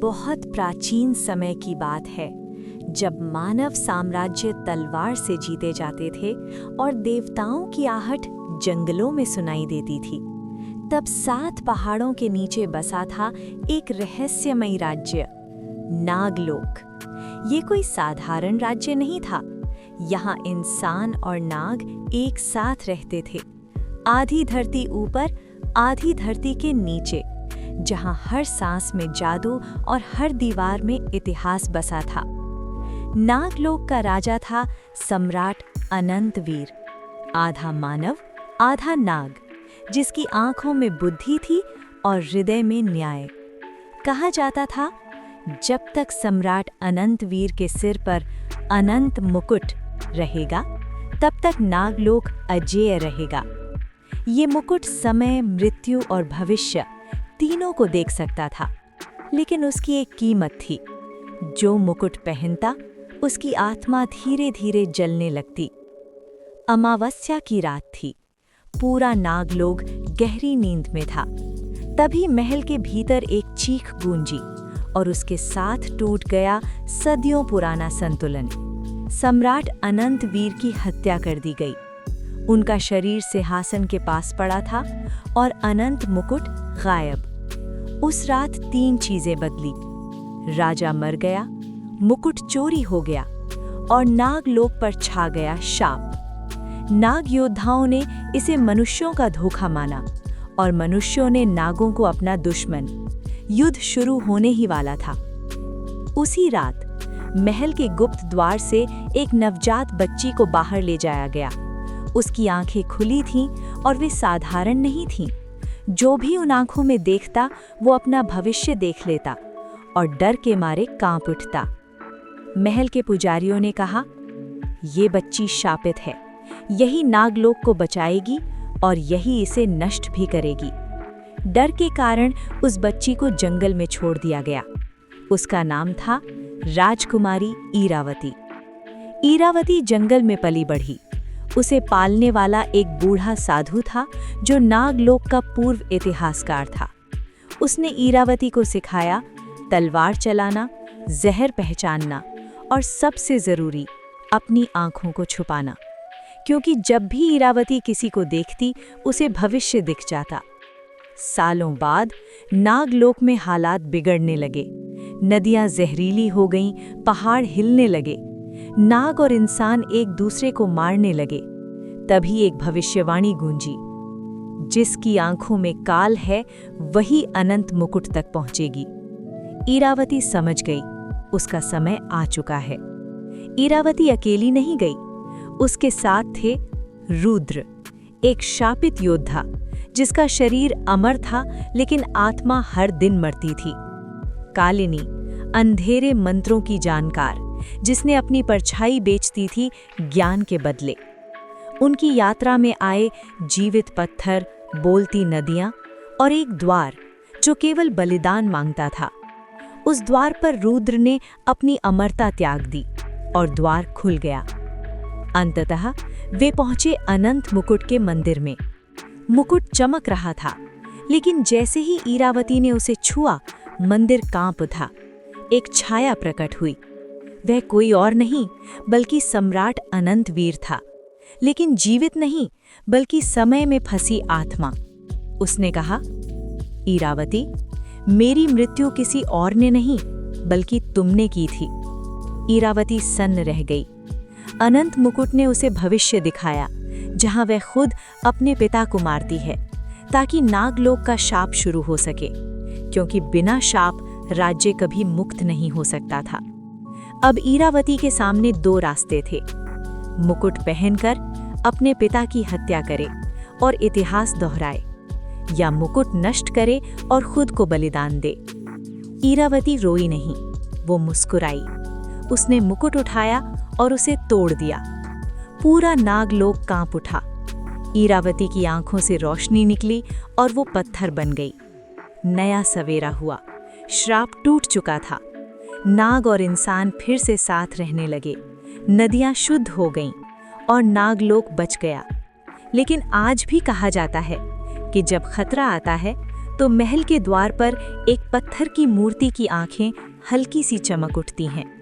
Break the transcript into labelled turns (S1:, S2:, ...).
S1: बहुत प्राचीन समय की बात है, जब मानव साम्राज्य तलवार से जीते जाते थे और देवताओं की आहट जंगलों में सुनाई देती थी। तब 7 पहाड़ों के नीचे बसा था एक रहस्यमयी राज्य, नागलोक। ये कोई साधारण राज्य नहीं था। यहाँ इंसान और नाग एक साथ रहते थे, आधी धरती ऊपर, आधी धरती के नीचे, जहाँ हर सांस में जादू और हर दीवार में इतिहास बसा था। नागलोक का राजा था सम्राट अनंतवीर, आधा मानव आधा नाग, जिसकी आंखों में बुद्धि थी और हृदय में न्याय। कहा जाता था, जब तक सम्राट अनंतवीर के सिर पर अनंत मुकुट रहेगा, तब तक नागलोक अजेय रहेगा। ये मुकुट समय, मृत्यु और भविष्य तीनों को देख सकता था, लेकिन उसकी एक कीमत थी। जो मुकुट पहनता, उसकी आत्मा धीरे धीरे जलने लगती। अमावस्या की रात थी। पूरा नागलोक गहरी नींद में था। तभी महल के भीतर एक चीख गूंजी और उसके साथ टूट गया सदियों पुराना संतुलन। सम्राट अनंतवीर की हत्या कर दी गई। उनका शरीर सिंहासन के पास पड़ा था और अनंत मुकुट गायब। उस रात 3 चीजें बदली। राजा मर गया, मुकुट चोरी हो गया और नागलोक पर छा गया शाप। नाग योद्धाओं ने इसे मनुष्यों का धोखा माना और मनुष्यों ने नागों को अपना दुश्मन। युद्ध शुरू होने ही वाला था। उसी रात महल के गुप्त द्वार से एक नवजात बच्ची को बाहर ले जाया गया। उसकी आंखें खुली थीं और वे साधारण नहीं थीं। जो भी उन आंखों में देखता, वो अपना भविष्य देख लेता और डर के मारे कांप उठता। महल के पुजारियों ने कहा, ये बच्ची शापित है, यही नागलोक को बचाएगी और यही इसे नष्ट भी करेगी। डर के कारण उस बच्ची को जंगल में छोड़ दिया गया। उसका नाम था राजकुमारी ईरावती। ईरावती जंगल में पली बढ़ी। उसे पालने वाला एक बूढ़ा साधु था, जो नागलोक का पूर्व इतिहासकार था। उसने ईरावती को सिखाया तलवार चलाना, जहर पहचानना और सबसे जरूरी, अपनी आंखों को छुपाना, क्योंकि जब भी ईरावती किसी को देखती, उसे भविष्य दिख जाता। सालों बाद नागलोक में हालात बिगड़ने लगे। नदियां जहरीली हो गईं, पहाड़ हिलने लगे, नाग और इंसान एक दूसरे को मारने लगे। तभी एक भविष्यवाणी गूंजी, जिसकी आंखों में काल है, वही अनंत मुकुट तक पहुंचेगी। ईरावती समझ गई, उसका समय आ चुका है। ईरावती अकेली नहीं गई, उसके साथ थे रुद्र, एक शापित योद्धा, जिसका शरीर अमर था लेकिन आत्मा हर दिन मरती थी। कालिनी, अंधेरे मंत्रों की जानकार, जिसने अपनी परछाई बेचती थी ज्ञान के बदले। उनकी यात्रा में आए जीवित पत्थर, बोलती नदियां और एक द्वार जो केवल बलिदान मांगता था। उस द्वार पर रुद्र ने अपनी अमरता त्याग दी और द्वार खुल गया। अंततः वे पहुंचे अनंत मुकुट के मंदिर में। मुकुट चमक रहा था, लेकिन जैसे ही ईरावती ने उसे छुआ, मंदिर कांप उठा। एक छाया प्रकट हुई। वह कोई और नहीं बल्कि सम्राट अनंतवीर था, लेकिन जीवित नहीं, बल्कि समय में फंसी आत्मा। उसने कहा, ईरावती, मेरी मृत्यु किसी और ने नहीं बल्कि तुमने की थी। ईरावती सन्न रह गई। अनंत मुकुट ने उसे भविष्य दिखाया, जहां वह खुद अपने पिता को मारती है, ताकि नागलोक का शाप शुरू हो सके, क्योंकि बिना शाप राज्य कभी मुक्त नहीं हो सकता था। अब ईरावती के सामने 2 रास्ते थे। मुकुट पहनकर अपने पिता की हत्या करे और इतिहास दोहराए, या मुकुट नष्ट करे और खुद को बलिदान दे। ईरावती रोई नहीं, वो मुस्कुराई। उसने मुकुट उठाया और उसे तोड़ दिया। पूरा नागलोक कांप उठा। ईरावती की आंखों से रोशनी निकली और वो पत्थर बन गई। नया सवेरा हुआ। श्राप टूट चुका था। नाग और इंसान फिर से साथ रहने लगे। नदियां शुद्ध हो गईं और नागलोक बच गया। लेकिन आज भी कहा जाता है कि जब खतरा आता है तो महल के द्वार पर एक पत्थर की मूर्ति की आंखें हल्की सी चमक उठती हैं।